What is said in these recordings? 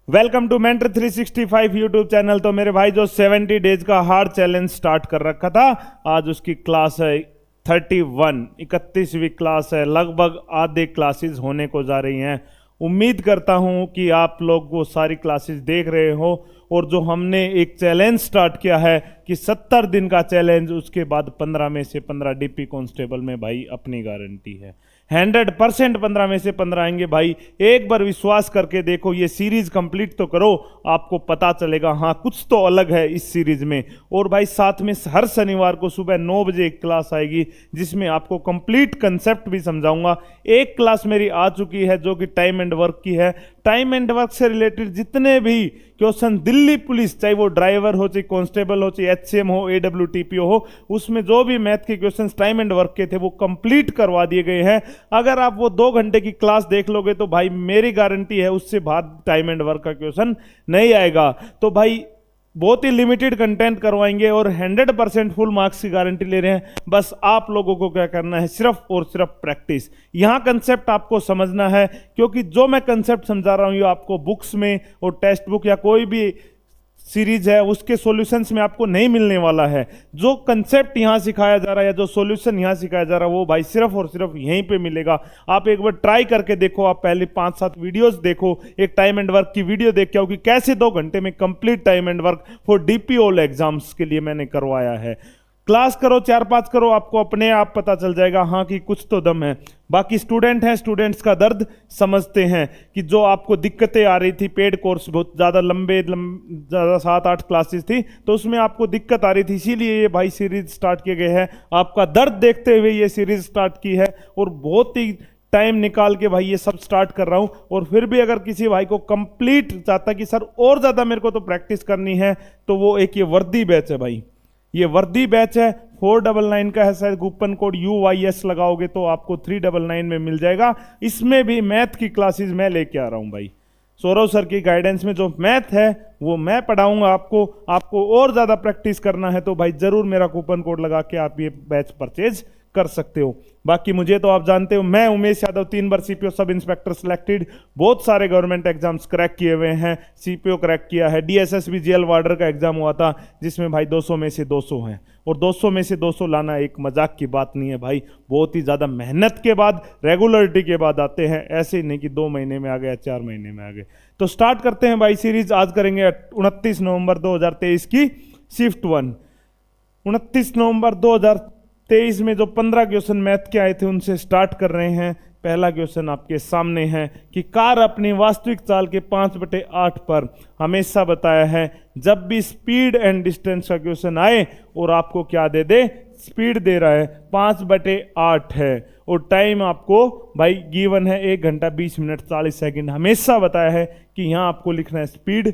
Welcome to mentor 365 YouTube channel. तो मेरे भाई जो 70 डेज का हार्ड चैलेंज स्टार्ट कर रखा था, आज उसकी क्लास है 31वीं क्लास है। लगभग आधे क्लासेस होने को जा रही हैं। उम्मीद करता हूं कि आप लोग वो सारी क्लासेस देख रहे हो। और जो हमने एक चैलेंज स्टार्ट किया है कि 70 दिन का चैलेंज, उसके बाद 15 में से 15 डीपी कांस्टेबल में भाई अपनी गारंटी है। 100% 15 में से 15 आएंगे भाई। एक बार विश्वास करके देखो, ये सीरीज कंप्लीट तो करो, आपको पता चलेगा हाँ कुछ तो अलग है इस सीरीज में। और भाई साथ में हर शनिवार को सुबह 9 बजे एक क्लास आएगी जिसमें आपको कंप्लीट कंसेप्ट भी समझाऊंगा। एक क्लास मेरी आ चुकी है जो कि टाइम एंड वर्क की है। टाइम एंड वर्क से रिलेटेड जितने भी क्वेश्चन दिल्ली पुलिस, चाहे वो ड्राइवर हो, चाहे कांस्टेबल हो, चाहे एचसीएम हो, एडब्ल्यूटीपी हो, उसमें जो भी मैथ के क्वेश्चंस टाइम एंड वर्क के थे वो कंप्लीट करवा दिए गए हैं। अगर आप वो 2 घंटे की क्लास देख लोगे तो भाई मेरी गारंटी है उससे बाद टाइम एंड वर्क का क्वेश्चन नहीं आएगा। तो भाई बहुत ही लिमिटेड कंटेंट करवाएंगे और 100% फुल मार्क्स की गारंटी ले रहे हैं। बस आप लोगों को क्या करना है, सिर्फ और सिर्फ प्रैक्टिस। यहां कंसेप्ट आपको समझना है, क्योंकि जो मैं कंसेप्ट समझा रहा हूं ये आपको बुक्स में और टेक्स्ट बुक या कोई भी सीरीज है उसके सॉल्यूशंस में आपको नहीं मिलने वाला है। जो कंसेप्ट यहां सिखाया जा रहा है या जो सॉल्यूशन यहां सिखाया जा रहा है वो भाई सिर्फ और सिर्फ यहीं पे मिलेगा। आप एक बार ट्राई करके देखो, आप पहले 5-7 वीडियोस देखो, एक टाइम एंड वर्क की वीडियो देख के आओ कि कैसे 2 घंटे में complete time and work for DP all exams के लिए मैंने करवाया है। क्लास करो, 4-5 करो, आपको अपने आप पता चल जाएगा हाँ कि कुछ तो दम है। बाकी स्टूडेंट हैं, स्टूडेंट्स का दर्द समझते हैं कि जो आपको दिक्कतें आ रही थी, पेड कोर्स बहुत ज़्यादा ज़्यादा 7-8 क्लासेस थी तो उसमें आपको दिक्कत आ रही थी, इसीलिए ये भाई सीरीज स्टार्ट किए गए हैं। आपका दर्द देखते हुए ये सीरीज स्टार्ट की है और बहुत ही टाइम निकाल के भाई ये सब स्टार्ट कर रहा हूं। और फिर भी अगर किसी भाई को कंप्लीट चाहता कि सर और ज़्यादा मेरे को तो प्रैक्टिस करनी है, तो वो एक ये वर्दी बैच है भाई। ये वर्दी बैच है, 499 का है शायद। कूपन कोड UYS लगाओगे तो आपको 399 में मिल जाएगा। इसमें भी मैथ की क्लासेस मैं लेके आ रहा हूं भाई। सौरव सर की गाइडेंस में जो मैथ है वो मैं पढ़ाऊंगा आपको और ज़्यादा प्रैक्टिस करना है तो भाई ज़रूर मेरा कूपन कोड लगा के आप ये बैच परचेज कर सकते हो। बाकी मुझे तो आप जानते हो, मैं उमेश यादव, 3 बार सीपीओ सब इंस्पेक्टर सिलेक्टेड, बहुत सारे गवर्नमेंट एग्जाम्स क्रैक किए हुए हैं। सीपीओ क्रैक किया है, डीएसएसबी जेल वार्डर का एग्जाम हुआ था जिसमें भाई 200 में से 200 हैं। और 200 में से 200 लाना एक मजाक की बात नहीं है भाई, बहुत ही ज़्यादा मेहनत के बाद, रेगुलरिटी के बाद आते हैं। ऐसे ही नहीं कि 2 महीने में आ गए, 4 महीने में आ गए। तो स्टार्ट करते हैं भाई सीरीज। आज करेंगे 29 नवंबर 2023 की शिफ्ट 1। 29 नवंबर 2023 में जो 15 क्वेश्चन मैथ के आए थे उनसे स्टार्ट कर रहे हैं। पहला क्वेश्चन आपके सामने है कि कार अपनी वास्तविक चाल के 5/8 पर हमेशा बताया है। जब भी स्पीड एंड डिस्टेंस का क्वेश्चन आए और आपको क्या दे दे, स्पीड दे रहा है 5/8 है और टाइम आपको भाई गिवन है 1 घंटा 20 मिनट 40 सेकंड। हमेशा बताया है कि यहाँ आपको लिखना है स्पीड,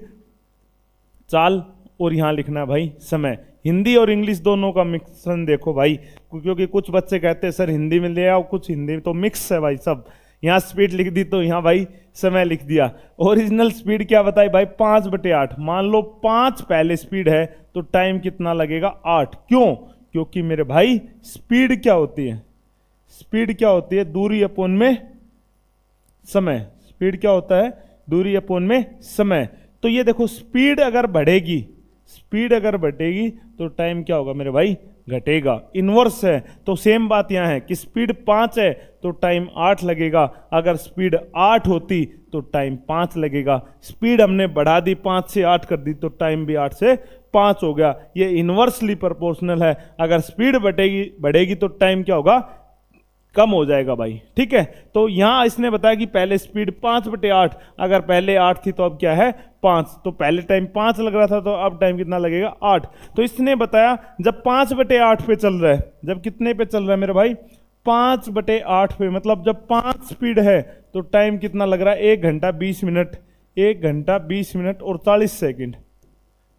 चाल, और यहाँ लिखना है भाई समय। हिंदी और इंग्लिश दोनों का मिक्सन देखो भाई, क्योंकि कुछ बच्चे कहते हैं सर हिंदी में ले आओ, कुछ हिंदी तो मिक्स है भाई सब। यहाँ स्पीड लिख दी तो यहाँ भाई समय लिख दिया। ओरिजिनल स्पीड क्या बताई भाई, 5/8। मान लो 5 पहले स्पीड है तो टाइम कितना लगेगा, 8। क्यों? क्योंकि मेरे भाई स्पीड क्या होती है, स्पीड क्या होती है, दूरी अपोन में समय। स्पीड क्या होता है, दूरी अपोन में समय। तो ये देखो स्पीड अगर बढ़ेगी, स्पीड अगर बढ़ेगी तो टाइम क्या होगा मेरे भाई, घटेगा। इनवर्स है तो सेम बात यहां है कि स्पीड 5 है तो टाइम 8 लगेगा। अगर स्पीड 8 होती तो टाइम 5 लगेगा। स्पीड हमने बढ़ा दी, 5 से 8 कर दी तो टाइम भी 8 से 5 हो गया। ये इनवर्सली प्रोपोर्शनल है। अगर स्पीड बढ़ेगी तो टाइम क्या होगा, कम हो जाएगा भाई। ठीक है, तो यहां इसने बताया कि पहले स्पीड 5/8, अगर पहले 8 थी तो अब क्या है 5, तो पहले टाइम 5 लग रहा था तो अब टाइम कितना लगेगा 8। तो इसने बताया जब 5/8 पे चल रहा है, जब कितने पे चल रहा है मेरे भाई, 5/8 पे, मतलब जब 5 स्पीड है तो टाइम कितना लग रहा है, 1 घंटा 20 मिनट, 1 घंटा 20 मिनट और 40 सेकेंड।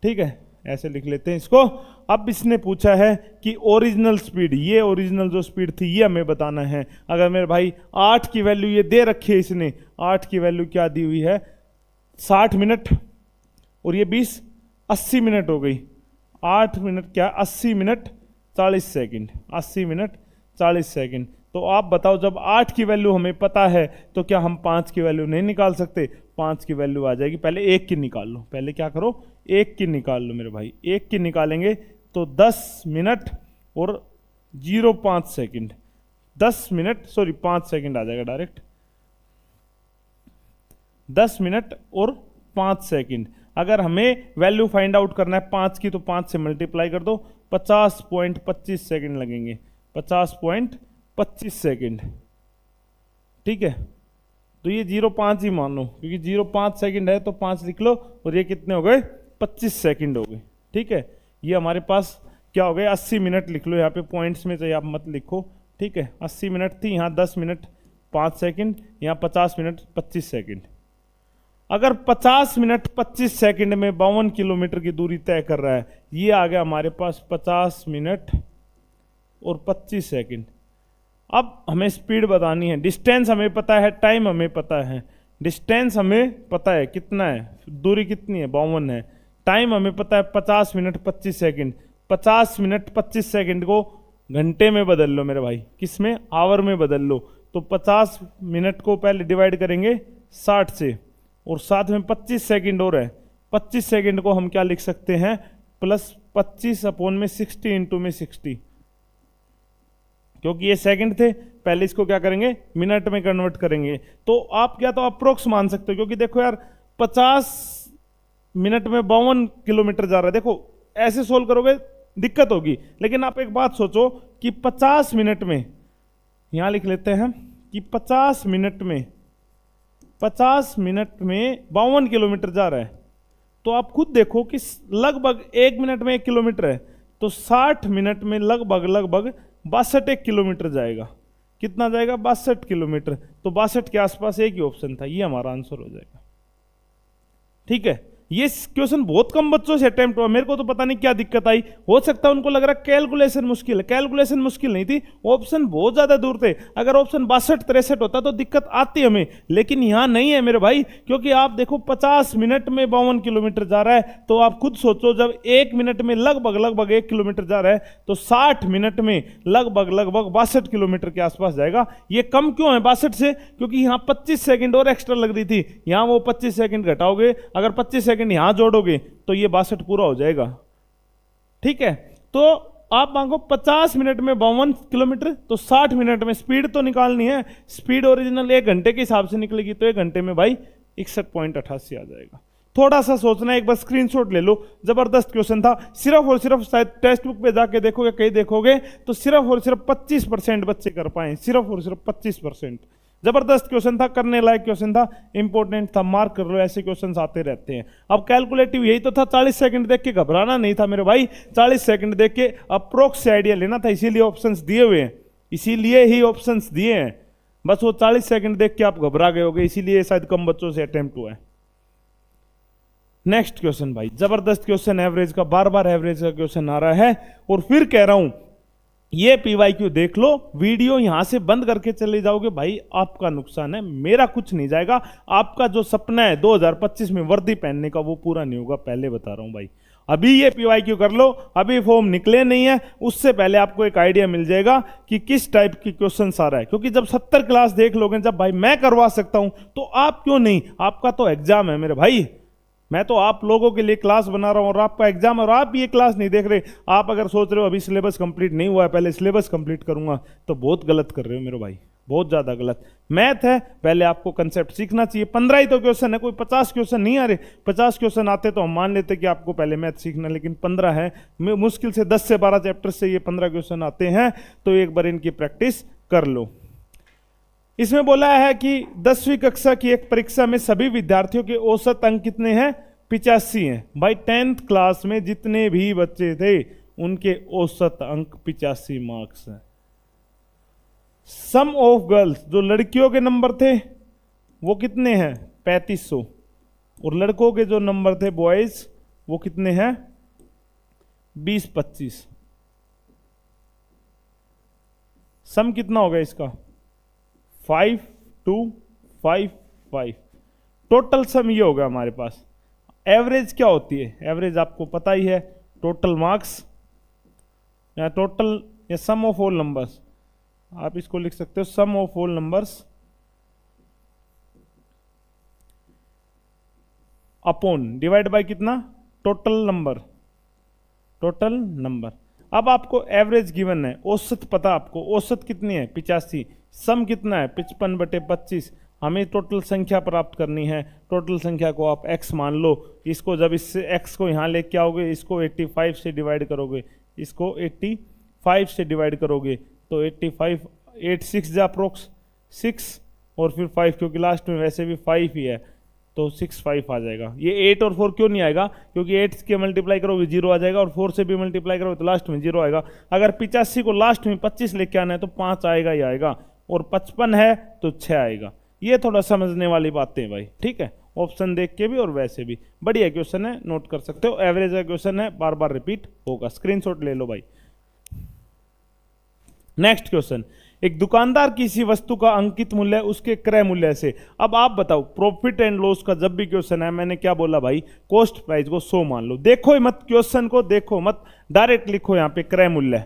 ठीक है, ऐसे लिख लेते हैं इसको। अब इसने पूछा है कि ओरिजिनल स्पीड, ये ओरिजिनल जो स्पीड थी ये हमें बताना है। अगर मेरे भाई 8 की वैल्यू ये दे रखी है, इसने 8 की वैल्यू क्या दी हुई है, 60 मिनट, और ये 20, 80 मिनट हो गई। 8 मिनट क्या, 80 मिनट 40 सेकंड, 80 मिनट 40 सेकंड। तो आप बताओ, जब 8 की वैल्यू हमें पता है तो क्या हम 5 की वैल्यू नहीं निकाल सकते? 5 की वैल्यू आ जाएगी। पहले 1 की निकाल लो, पहले क्या करो, 1 की निकाल लो मेरे भाई। 1 की निकालेंगे तो 10 मिनट और 05 सेकंड, 10 मिनट सॉरी 5 सेकंड आ जाएगा डायरेक्ट, 10 मिनट और 5 सेकंड। अगर हमें वैल्यू फाइंड आउट करना है 5 की तो 5 से मल्टीप्लाई कर दो, 50.25 सेकंड लगेंगे, 50.25 सेकंड। ठीक है, तो ये 05 ही मान लो, क्योंकि 05 सेकंड है तो 5 लिख लो, और ये कितने हो गए, 25 सेकंड हो गए। ठीक है, ये हमारे पास क्या हो गए, 80 मिनट लिख लो यहाँ पे, पॉइंट्स में चाहिए आप मत लिखो। ठीक है, 80 मिनट थी, यहाँ 10 मिनट 5 सेकंड, यहाँ 50 मिनट 25 सेकंड। अगर 50 मिनट 25 सेकंड में 52 किलोमीटर की दूरी तय कर रहा है, ये आ गया हमारे पास 50 मिनट और 25 सेकंड। अब हमें स्पीड बतानी है, डिस्टेंस हमें पता है, टाइम हमें पता है। डिस्टेंस हमें पता है कितना है, दूरी कितनी है, 52 है। टाइम हमें पता है 50 मिनट 25 सेकंड। 50 मिनट 25 सेकंड को घंटे में बदल लो मेरे भाई, किस में, आवर में बदल लो। तो 50 मिनट को पहले डिवाइड करेंगे 60 से, और साथ में 25 सेकंड और है, 25 सेकंड को हम क्या लिख सकते हैं, प्लस 25 अपॉन में 60 इंटू में 60, क्योंकि ये सेकंड थे, पहले इसको क्या करेंगे, मिनट में कन्वर्ट करेंगे। तो आप क्या तो अप्रोक्स मान सकते हो, क्योंकि देखो यार 50 मिनट में 52 किलोमीटर जा रहा है। देखो ऐसे सोल्व करोगे दिक्कत होगी, लेकिन आप एक बात सोचो कि 50 मिनट में, यहां लिख लेते हैं कि 50 मिनट में 52 किलोमीटर जा रहा है, तो आप खुद देखो कि लगभग 1 मिनट में 1 किलोमीटर है, तो 60 मिनट में लगभग 62 किलोमीटर जाएगा। कितना जाएगा, 62 किलोमीटर। तो 62 के आसपास एक ही ऑप्शन था, ये हमारा आंसर हो जाएगा। ठीक है, ये क्वेश्चन बहुत कम बच्चों से अटेम्प्ट हुआ, मेरे को तो पता नहीं क्या दिक्कत आई, हो सकता है उनको लग रहा कैलकुलेशन मुश्किल है। कैलकुलेशन मुश्किल नहीं थी, ऑप्शन बहुत ज्यादा दूर थे। अगर ऑप्शन 62-63 होता तो दिक्कत आती हमें, लेकिन यहां नहीं है मेरे भाई, क्योंकि आप देखो 50 मिनट में 52 किलोमीटर जा रहा है, तो आप खुद सोचो जब 1 मिनट में लगभग 1 किलोमीटर जा रहा है, तो 60 मिनट में लगभग 62 किलोमीटर के आसपास जाएगा। ये कम क्यों है 62 से, क्योंकि यहां 25 सेकंड और एक्स्ट्रा लग रही थी, यहां वो 25 सेकंड घटाओगे, अगर 25 सेकंड यहां जोड़ोगे तो ये 62 पूरा हो जाएगा। ठीक है, तो आप मांगो 50 मिनट में 52 किलोमीटर, तो 60 मिनट में स्पीड तो निकालनी है। स्पीड ओरिजिनल 1 घंटे के हिसाब से निकलेगी, तो 1 घंटे में भाई 61.88 आ जाएगा। थोड़ा सा सोचना है, एक बार स्क्रीनशॉट ले लो, जबरदस्त क्वेश्चन था। सिर्फ और सिर्फ शायद टेक्स्ट बुक पे जाके देखोगे, कहीं देखोगे तो सिर्फ और सिर्फ 25% बच्चे कर पाए, सिर्फ और सिर्फ 25%। जबरदस्त क्वेश्चन था, करने लायक क्वेश्चन था, इंपॉर्टेंट था, मार्क कर लो, ऐसे क्वेश्चंस आते रहते हैं। अब कैलकुलेटिव यही तो था, 40 सेकंड देख के घबराना नहीं था मेरे भाई, 40 सेकंड देख के अप्रोक्स से आइडिया लेना था, इसीलिए ऑप्शंस दिए हुए हैं, इसीलिए ही ऑप्शंस दिए हैं। बस वो 40 सेकंड देख के आप घबरा गए होगे, इसीलिए शायद कम बच्चों से अटेम्प्ट हुआ है। नेक्स्ट क्वेश्चन भाई, जबरदस्त क्वेश्चन, एवरेज का, बार बार एवरेज का क्वेश्चन आ रहा है, और फिर कह रहा हूं ये पीवाईक्यू देख लो, वीडियो यहां से बंद करके चले जाओगे भाई, आपका नुकसान है, मेरा कुछ नहीं जाएगा। आपका जो सपना है 2025 में वर्दी पहनने का, वो पूरा नहीं होगा, पहले बता रहा हूं भाई। अभी ये पीवाईक्यू कर लो, अभी फॉर्म निकले नहीं है, उससे पहले आपको एक आइडिया मिल जाएगा कि किस टाइप की क्वेश्चन आ रहा है। क्योंकि जब 70 क्लास देख लोगे, जब भाई मैं करवा सकता हूं, तो आप क्यों नहीं, आपका तो एग्जाम है मेरे भाई, मैं तो आप लोगों के लिए क्लास बना रहा हूं और आपका एग्जाम, और आप ये क्लास नहीं देख रहे। आप अगर सोच रहे हो अभी सिलेबस कंप्लीट नहीं हुआ है, पहले सिलेबस कंप्लीट करूंगा, तो बहुत गलत कर रहे हो मेरे भाई, बहुत ज्यादा गलत। मैथ है, पहले आपको कंसेप्ट सीखना चाहिए। 15 ही तो क्वेश्चन है, कोई 50 क्वेश्चन नहीं आ रहे। 50 क्वेश्चन आते तो हम मान लेते कि आपको पहले मैथ सीखना, लेकिन 15 है, मुश्किल से 10 से 12 चैप्टर से ये 15 क्वेश्चन आते हैं, तो एक बार इनकी प्रैक्टिस कर लो। इसमें बोला है कि 10वीं कक्षा की एक परीक्षा में सभी विद्यार्थियों के औसत अंक कितने हैं, 85 हैं। भाई 10th क्लास में जितने भी बच्चे थे उनके औसत अंक 85 मार्क्स हैं। सम ऑफ गर्ल्स, जो लड़कियों के नंबर थे वो कितने हैं, 3500, और लड़कों के जो नंबर थे बॉयज वो कितने हैं, 20-25। सम कितना होगा इसका, 5-2-5-5। टोटल सम ये होगा हमारे पास। एवरेज क्या होती है, एवरेज आपको पता ही है, टोटल मार्क्स या टोटल या सम ऑफ ऑल नंबर्स। आप इसको लिख सकते हो sum of all numbers upon divide by कितना, टोटल नंबर, टोटल नंबर। अब आपको एवरेज गिवन है, औसत पता आपको, औसत कितनी है 85, सम कितना है 55/25। हमें टोटल संख्या प्राप्त करनी है, टोटल संख्या को आप x मान लो, इसको जब इससे x को यहाँ लेके आओगे, इसको 85 से डिवाइड करोगे, इसको 85 से डिवाइड करोगे तो 85 8 6 जा अप्रोक्स 6 और फिर 5, क्योंकि लास्ट में वैसे भी 5 ही है तो 6 5 आ जाएगा। ये 8 और 4 क्यों नहीं आएगा, क्योंकि 8 के मल्टीप्लाई करोगे 0 आ जाएगा और 4 से भी मल्टीप्लाई करोगे तो लास्ट में 0 आएगा। अगर 85 को लास्ट में 25 लेके आना है तो 5 आएगा ही आएगा, और 55 है तो 6 आएगा। ये थोड़ा समझने वाली बातें हैं भाई, ठीक है। ऑप्शन देख के भी और वैसे भी बढ़िया क्वेश्चन है, नोट कर सकते हो। एवरेज का क्वेश्चन है, बार बार रिपीट होगा, स्क्रीनशॉट ले लो भाई। नेक्स्ट क्वेश्चन, एक दुकानदार किसी वस्तु का अंकित मूल्य उसके क्रय मूल्य से। अब आप बताओ, प्रॉफिट एंड लॉस का जब भी क्वेश्चन है, मैंने क्या बोला भाई, कॉस्ट प्राइस को 100 मान लो। देखो ही मत क्वेश्चन को, देखो मत, डायरेक्ट लिखो यहाँ पे क्रय मूल्य,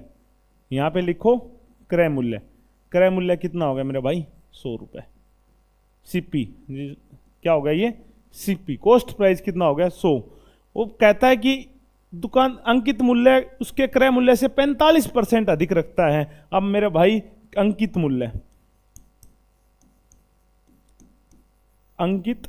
यहाँ पे लिखो क्रय मूल्य। क्रय मूल्य कितना हो गया मेरे भाई, 100 रुपए। सीपी क्या हो गया, ये सीपी। कॉस्ट प्राइस कितना हो गया, 100। वो कहता है कि दुकान अंकित मूल्य उसके क्रय मूल्य से 45% अधिक रखता है। अब मेरे भाई अंकित मूल्य, अंकित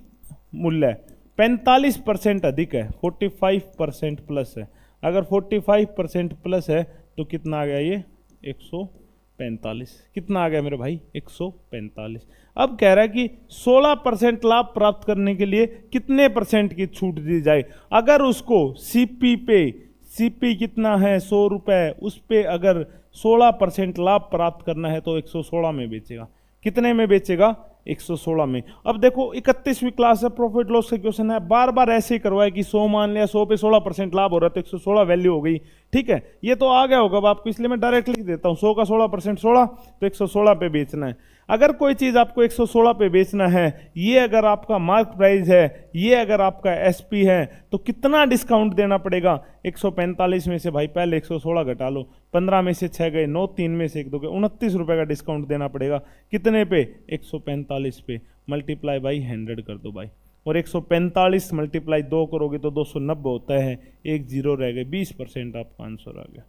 मूल्य 45% अधिक है, 45% प्लस है। अगर 45% प्लस है तो कितना आ गया ये, 145। कितना आ गया मेरे भाई, 145। अब कह रहा है कि 16% लाभ प्राप्त करने के लिए कितने परसेंट की छूट दी जाए। अगर उसको सीपी पे, सीपी कितना है 100 रुपए, उस पे अगर 16% लाभ प्राप्त करना है तो 116 में बेचेगा। कितने में बेचेगा, 116 में। अब देखो 31वीं क्लास है, प्रॉफिट लॉस का क्वेश्चन है, बार बार ऐसे ही करवाए कि 100 मान लिया, 100 पे 16% लाभ हो रहा है तो 116 वैल्यू हो गई, ठीक है। ये तो आ गया होगा अब आपको, इसलिए मैं डायरेक्ट लिख देता हूँ 100 का 16% 16, तो 116 पे बेचना है। अगर कोई चीज आपको 116 पे बेचना है, ये अगर आपका मार्क प्राइस है, ये अगर आपका एसपी है, तो कितना डिस्काउंट देना पड़ेगा। 145 में से भाई पहले 116 घटा लो, 15 में से 6 गए 9, 3 में से 1 2 गए, 29 रुपए का डिस्काउंट देना पड़ेगा। कितने पे, 145 पे। मल्टीप्लाई बाई 100 कर दो भाई, और 145 मल्टीप्लाई 2 करोगे तो 290 होता है, एक जीरो रह गए, 20% आपका आंसर आ गया।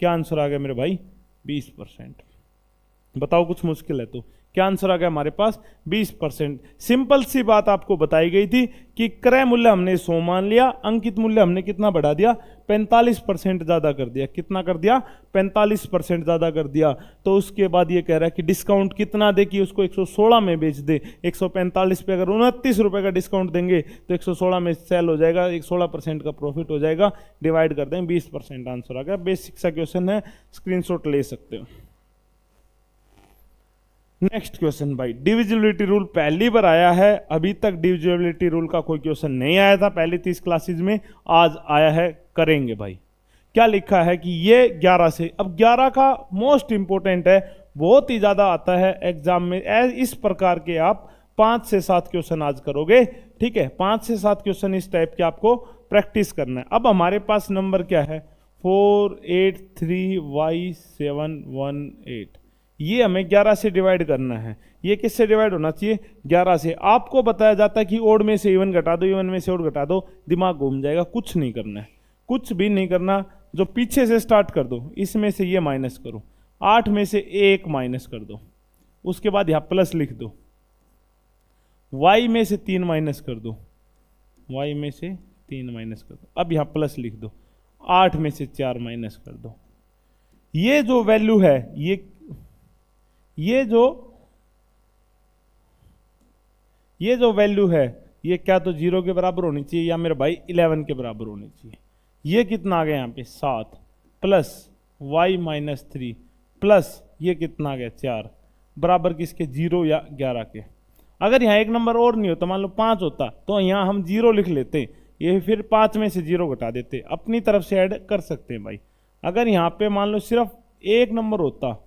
क्या आंसर आ गया मेरे भाई, 20%। बताओ कुछ मुश्किल है तो, क्या आंसर आ गया हमारे पास, 20%। सिंपल सी बात आपको बताई गई थी कि क्रय मूल्य हमने 100 मान लिया, अंकित मूल्य हमने कितना बढ़ा दिया, 45% ज्यादा कर दिया। कितना कर दिया, 45% ज्यादा कर दिया। तो उसके बाद ये कह रहा है कि डिस्काउंट कितना दे कि उसको 116 में बेच दे। 145 पे अगर 29 रुपए का डिस्काउंट देंगे तो 116 में सेल हो जाएगा, 16% का प्रॉफिट हो जाएगा। डिवाइड कर दें 20%, आंसर आ गया। बेसिक सा क्वेश्चन है, स्क्रीनशॉट ले सकते हो। नेक्स्ट क्वेश्चन भाई, डिविजिबिलिटी रूल पहली बार आया है। अभी तक डिविजिबिलिटी रूल का कोई क्वेश्चन नहीं आया था पहली 30 क्लासेज में, आज आया है, करेंगे भाई। क्या लिखा है कि ये 11 से, अब 11 का मोस्ट इंपोर्टेंट है, बहुत ही ज्यादा आता है एग्जाम में। इस प्रकार के आप 5 से 7 क्वेश्चन आज करोगे, ठीक है। 5 से 7 क्वेश्चन इस टाइप के आपको प्रैक्टिस करना है। अब हमारे पास नंबर क्या है, 483y718। ये हमें 11 से डिवाइड करना है। ये किससे डिवाइड होना चाहिए, 11 से। आपको बताया जाता है कि ओड में से इवन घटा दो, इवन में से ओड घटा दो, दिमाग घूम जाएगा। कुछ नहीं करना है, कुछ भी नहीं करना। जो पीछे से स्टार्ट कर दो, इसमें से ये माइनस करो, 8 में से 1 माइनस कर दो, उसके बाद यहाँ प्लस लिख दो, y में से 3 माइनस कर दो, y में से 3 माइनस कर दो, अब यहाँ प्लस लिख दो, 8 में से 4 माइनस कर दो। ये जो वैल्यू है, ये जो वैल्यू है, ये क्या तो 0 के बराबर होनी चाहिए या मेरे भाई 11 के बराबर होनी चाहिए। ये कितना आ गया यहाँ पे 7 प्लस y माइनस 3 प्लस ये कितना आ गया 4, बराबर किसके, 0 या 11 के। अगर यहाँ एक नंबर और नहीं होता, मान लो 5 होता, तो यहाँ हम 0 लिख लेते, ये फिर 5 में से 0 घटा देते, अपनी तरफ से ऐड कर सकते हैं भाई। अगर यहाँ पे मान लो सिर्फ एक नंबर होता,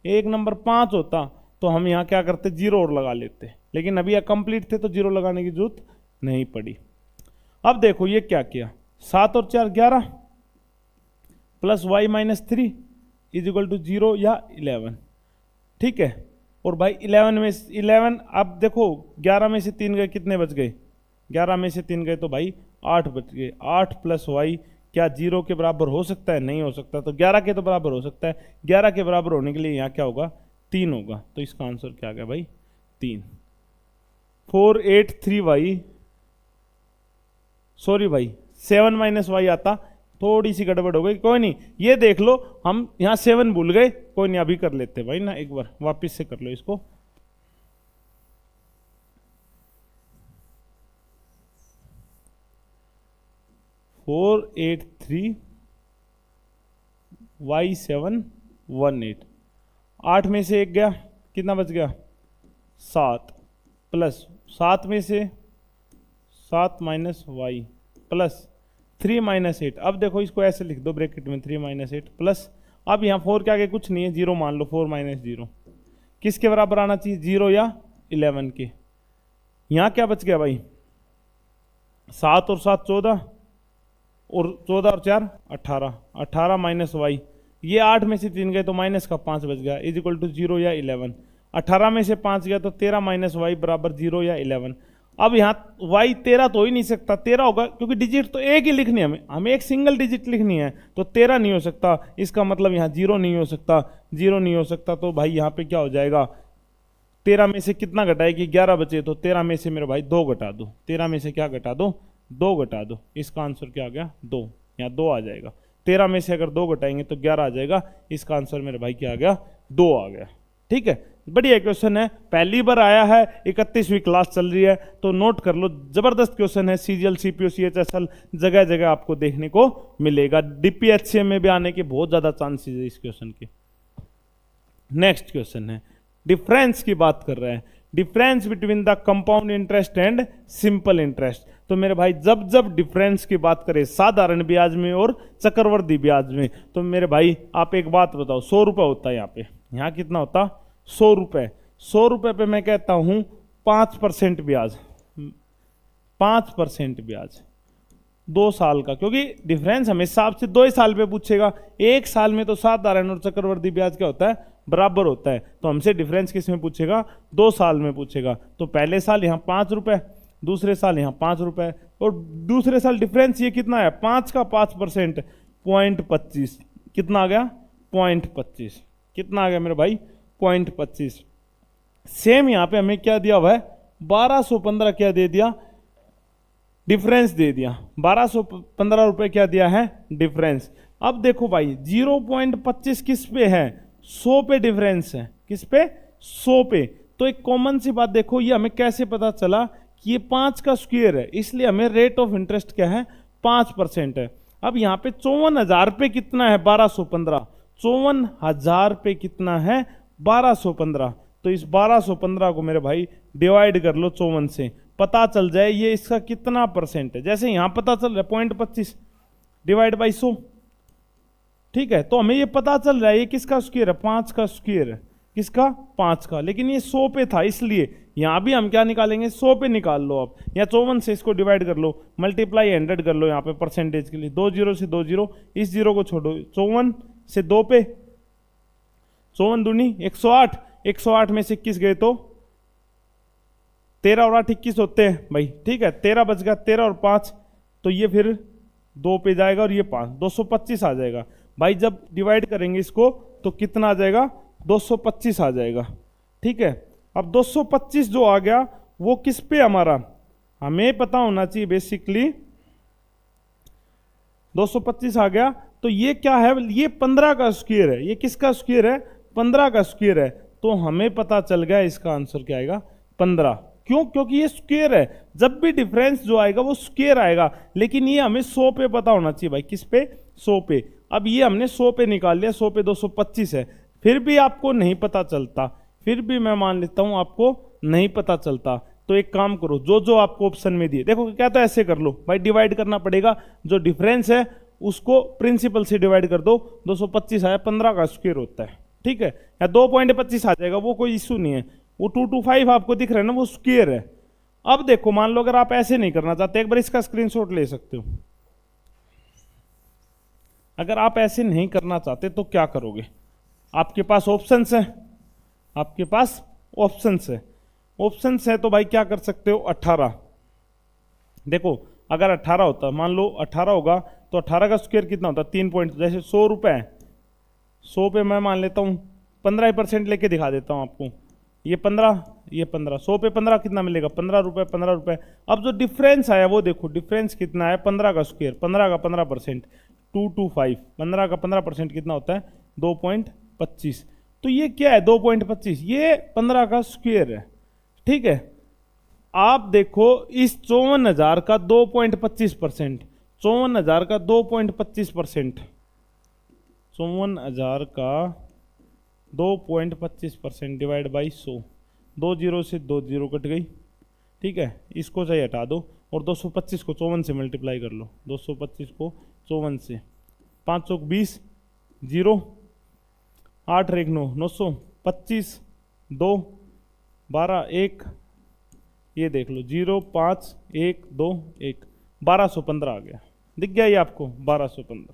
एक नंबर 5 होता, तो हम यहाँ क्या करते, 0 और लगा लेते, लेकिन अभी कंप्लीट थे तो 0 लगाने की जरूरत नहीं पड़ी। अब देखो ये क्या किया, 7 और 4 11 plus y minus 3 is equal to 0 या 11। ठीक है। और भाई 11 में 11, अब देखो 11 में से 3 गए, कितने बच गए? 11 में से 3 गए तो भाई 8 बच गए। 8 प्लस वाई क्या 0 के बराबर हो सकता है? नहीं हो सकता। तो 11 के तो बराबर हो सकता है। 11 के बराबर होने के लिए यहाँ क्या होगा? 3 होगा। तो इसका आंसर क्या आ गया भाई? 3। 483y, सॉरी भाई 7 माइनस वाई आता, थोड़ी सी गड़बड़ हो गई, कोई नहीं। ये देख लो, हम यहाँ 7 भूल गए, कोई नहीं, अभी कर लेते भाई ना, एक बार वापस से कर लो इसको। $483y718, 8 में से 1 गया, कितना बच गया? 7, प्लस 7 में से 7 माइनस वाई, प्लस 3 माइनस 8। अब देखो इसको ऐसे लिख दो ब्रैकेट में, 3 माइनस 8 प्लस, अब यहाँ 4 के आगे कुछ नहीं है, 0 मान लो। 4 माइनस 0 किसके बराबर आना चाहिए? 0 या 11 के। यहाँ क्या बच गया भाई? 7 और 7 14, और 14 और 4 18, 18 माइनस वाई, ये 8 में से 3 गए तो माइनस का 5 बच गया, इज इक्वल टू 0 या 11। 18 में से 5 गया तो 13 माइनस वाई बराबर 0 या 11। अब यहाँ वाई 13 तो हो ही नहीं सकता, 13 होगा क्योंकि डिजिट तो एक ही लिखनी है, हमें एक सिंगल डिजिट लिखनी है, तो 13 नहीं हो सकता। इसका मतलब यहाँ 0 नहीं हो सकता, 0 नहीं हो सकता। तो भाई यहाँ पे क्या हो जाएगा? 13 में से कितना घटाएगी? 11 बचे, तो 13 में से मेरे भाई 2 घटा दो। 13 में से क्या घटा दो? 2 घटा दो। इसका आंसर क्या आ गया? 2। यहाँ 2 आ जाएगा। 13 में से अगर 2 घटाएंगे तो 11 आ जाएगा। इसका आंसर मेरे भाई क्या आ गया? 2 आ गया। ठीक है, बढ़िया क्वेश्चन है, पहली बार आया है, 31वीं क्लास चल रही है, तो नोट कर लो, जबरदस्त क्वेश्चन है। सीजीएल, सीपीओ, सीएचएसएल जगह जगह आपको देखने को मिलेगा। डीपीएचसीएम में भी आने के बहुत ज्यादा चांसेस है इस क्वेश्चन के। नेक्स्ट क्वेश्चन है, डिफरेंस की बात कर रहे हैं, difference between the compound interest and simple interest. तो मेरे भाई जब जब डिफरेंस की बात करें साधारण ब्याज में और चक्रवर्ती ब्याज में, तो मेरे भाई आप एक बात बताओ, 100 रुपये होता है यहाँ पे, यहाँ कितना होता? 100 रुपये। 100 रुपये पे मैं कहता हूँ 5% ब्याज, 5% ब्याज 2 साल का, क्योंकि डिफरेंस हमेशा आपसे 2 ही साल पे पूछेगा। 1 साल में तो साधारण और चक्रवर्ती ब्याज क्या होता है? बराबर होता है। तो हमसे डिफरेंस किस में पूछेगा? 2 साल में पूछेगा। तो पहले साल यहाँ 5 रुपये, दूसरे साल यहाँ 5 रुपये, और दूसरे साल डिफरेंस ये कितना है? 5 का 5%, 0.25, कितना आ गया? 0.25। कितना आ गया मेरे भाई? 0.25। सेम यहाँ पे हमें क्या दिया हुआ है? 1215 क्या दे दिया? डिफरेंस दे दिया। 1215 रुपए क्या दिया है? डिफरेंस। अब देखो भाई 0.25 किस पे है? 100 पे डिफरेंस है। किस पे? 100 पे। तो एक कॉमन सी बात देखो, ये हमें कैसे पता चला कि ये 5 का स्क्वायर है, इसलिए हमें रेट ऑफ इंटरेस्ट क्या है? 5% है। अब यहाँ पे 54,000 पे कितना है? 1215। 54,000 पे कितना है? 1215। तो इस 1215 को मेरे भाई डिवाइड कर लो 54 से, पता चल जाए ये इसका कितना परसेंट है। जैसे यहां पता चल रहा है 0.25 डिवाइड बाई 100, ठीक है। तो हमें ये पता चल रहा है ये किसका स्क्वायर है? 5 का स्क्वायर है। किसका? 5 का। लेकिन ये 100 पे था, इसलिए यहां भी हम क्या निकालेंगे? 100 पे निकाल लो आप, या 54 से इसको डिवाइड कर लो, मल्टीप्लाई 100 कर लो यहाँ पे परसेंटेज के लिए। 2 जीरो से 2 जीरो, इस जीरो को छोड़ो, 54 से 2 पे, 54 दूनी 108, 108 में से 21 गए तो 13 और 8 21 होते हैं भाई, ठीक है। 13 बच गया, 13 और 5 तो ये फिर 2 पे जाएगा, और ये 5, 225 आ जाएगा भाई। जब डिवाइड करेंगे इसको तो कितना आ जाएगा? 225 आ जाएगा, ठीक है। अब 225 जो आ गया वो किस पे? हमारा हमें पता होना चाहिए बेसिकली, 225 आ गया तो ये क्या है? ये 15 का स्क्वायर है। ये किसका स्क्वायर है? 15 का स्क्वायर है। तो हमें पता चल गया इसका आंसर क्या आएगा? 15। क्यों? क्योंकि ये स्क्वायर है, जब भी डिफरेंस जो आएगा वो स्क्वायर आएगा। लेकिन ये हमें 100 पे पता होना चाहिए भाई। किस पे? 100 पे। अब ये हमने 100 पे निकाल लिया, 100 पे 225 है, फिर भी आपको नहीं पता चलता, फिर भी मैं मान लेता हूं आपको नहीं पता चलता, तो एक काम करो, जो जो आपको ऑप्शन में दिए, देखो क्या, तो ऐसे कर लो भाई, डिवाइड करना पड़ेगा। जो डिफरेंस है उसको प्रिंसिपल से डिवाइड कर दो। 225 आया, 15 का स्क्वायर होता है, ठीक है। या 2.25 आ जाएगा, वो कोई इशू नहीं है। वो 225 आपको दिख रहा है ना, वो स्क्वायर है। अब देखो, मान लो अगर आप ऐसे नहीं करना चाहते, एक बार इसका स्क्रीनशॉट ले सकते हो। अगर आप ऐसे नहीं करना चाहते तो क्या करोगे? आपके पास ऑप्शंस हैं, आपके पास ऑप्शंस है। ऑप्शंस है तो भाई क्या कर सकते हो, 18। देखो अगर 18 होता, मान लो 18 होगा तो 18 का स्क्वायर कितना होता, 3 पॉइंट, जैसे 100 रुपये है, 100 पे मैं मान लेता हूँ 15% लेके दिखा देता हूँ आपको, ये 15, ये 15, 100 पे 15 कितना मिलेगा, 15 रुपये, 15 रुपये। अब जो डिफरेंस आया वो देखो, डिफरेंस कितना है, 15 का स्क्वायर, 15 का 15%, 225, 15 का 15% कितना होता है, 2.25। तो ये क्या है 2.25, ये 15 का स्क्वायर है, ठीक है। आप देखो इस 54,000 का 2.25%, 54,000 का 2.25%, 54,000 का 2.25% डिवाइड बाई 100, 2 जीरो से 2 जीरो कट गई, ठीक है। इसको चाहिए हटा दो और 225 को 54 से मल्टीप्लाई कर लो, 225 को 54 से, 520, जीरो, 8 रेख 9, 900, 25, 2, 12, 1, ये देख लो 0, 5, 1, 2, 1, 1215 आ गया, दिख गया ये आपको 1215।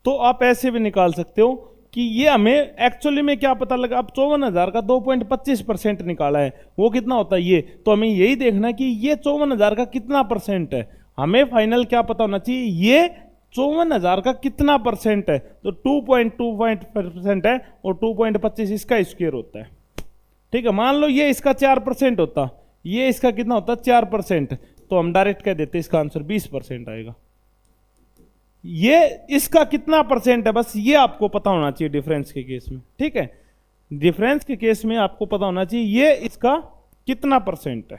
तो आप ऐसे भी निकाल सकते हो कि ये हमें एक्चुअली में क्या पता लगा, अब 54,000 का 2.25% निकाला है, वो कितना होता है ये, तो हमें यही देखना है कि ये 54,000 का कितना परसेंट है, हमें फाइनल क्या पता होना चाहिए, ये 54,000 का कितना परसेंट है, तो 2.25% है और 2.25 इसका स्क्वायर होता है, ठीक है। मान लो ये इसका 4% होता, ये इसका कितना होता 4%, तो हम डायरेक्ट कह देते इसका आंसर 20% आएगा। ये इसका कितना परसेंट है, बस ये आपको पता होना चाहिए डिफरेंस के केस में, ठीक है। डिफरेंस के केस में आपको पता होना चाहिए ये इसका कितना परसेंट है।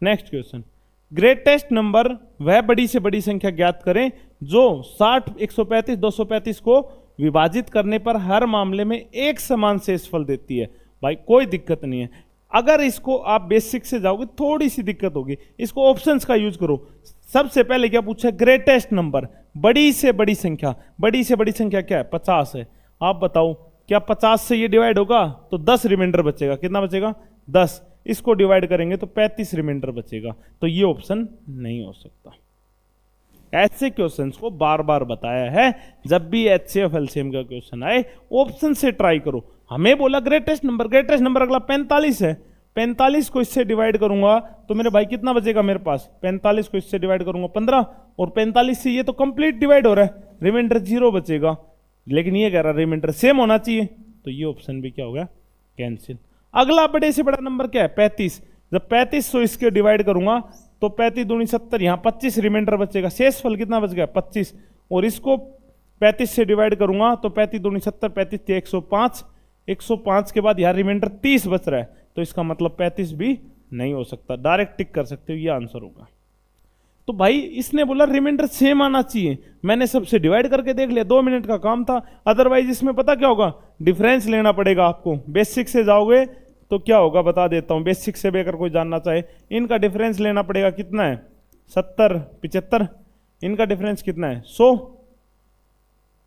नेक्स्ट क्वेश्चन, ग्रेटेस्ट नंबर वह बड़ी से बड़ी संख्या ज्ञात करें जो 60, 135, 235 को विभाजित करने पर हर मामले में एक समान शेषफल देती है। भाई कोई दिक्कत नहीं है, अगर इसको आप बेसिक से जाओगे थोड़ी सी दिक्कत होगी, इसको ऑप्शंस का यूज करो। सबसे पहले क्या पूछा, ग्रेटेस्ट नंबर, बड़ी से बड़ी संख्या, बड़ी से बड़ी संख्या क्या है 50 है। आप बताओ क्या 50 से ये डिवाइड होगा तो 10 रिमाइंडर बचेगा, कितना बचेगा 10, इसको डिवाइड करेंगे तो 35 रिमाइंडर बचेगा, तो ये ऑप्शन नहीं हो सकता। ऐसे क्वेश्चंस को बार बार बताया है, जब भी एचसीएफ एलसीएम का क्वेश्चन आए ऑप्शन से ट्राई करो। हमें बोला ग्रेटेस्ट नंबर, ग्रेटेस्ट नंबर अगला 45 है, 45 को इससे डिवाइड करूंगा तो मेरे भाई कितना बचेगा मेरे पास, 45 को इससे डिवाइड करूंगा 15, और 45 से ये तो कंप्लीट डिवाइड हो रहा है, रिमाइंडर 0 बचेगा, लेकिन ये कह रहा रिमाइंडर सेम होना चाहिए, तो ये ऑप्शन भी क्या हो गया कैंसिल। अगला बड़े से बड़ा नंबर क्या है 35, जब 35 को इसके डिवाइड करूंगा तो 35 दूनी 70, यहाँ 25 रिमाइंडर बचेगा, शेषफल कितना बच गया 25, और इसको 35 से डिवाइड करूंगा तो 35 दूनी 70, 35 थे 105, 105 के बाद यहाँ रिमाइंडर 30 बच रहा है, तो इसका मतलब 35 भी नहीं हो सकता, डायरेक्ट टिक कर सकते हो, ये आंसर होगा। तो भाई इसने बोला रिमाइंडर सेम आना चाहिए, मैंने सबसे डिवाइड करके देख लिया, 2 मिनट का काम था। अदरवाइज इसमें पता क्या होगा, डिफरेंस लेना पड़ेगा आपको, बेसिक से जाओगे तो क्या होगा बता देता हूं, बेसिक से भी अगर कोई जानना चाहे, इनका डिफरेंस लेना पड़ेगा, कितना है 70, 75, इनका डिफरेंस कितना है 100,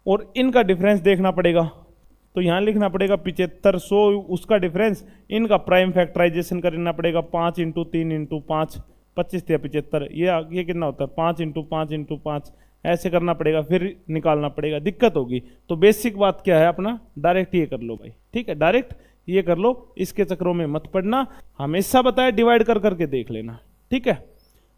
और इनका डिफरेंस देखना पड़ेगा, तो यहां लिखना पड़ेगा 75, 100, उसका डिफरेंस, इनका प्राइम फैक्टराइजेशन करना पड़ेगा, 5 × 3 × 5, 25 × 75, ये कितना होता है 5 × 5 × 5, ऐसे करना पड़ेगा, फिर निकालना पड़ेगा, दिक्कत होगी। तो बेसिक बात क्या है अपना, डायरेक्ट ये कर लो भाई, ठीक है, डायरेक्ट ये कर लो, इसके चक्रों में मत पड़ना, हमेशा बताया डिवाइड कर करके देख लेना, ठीक है।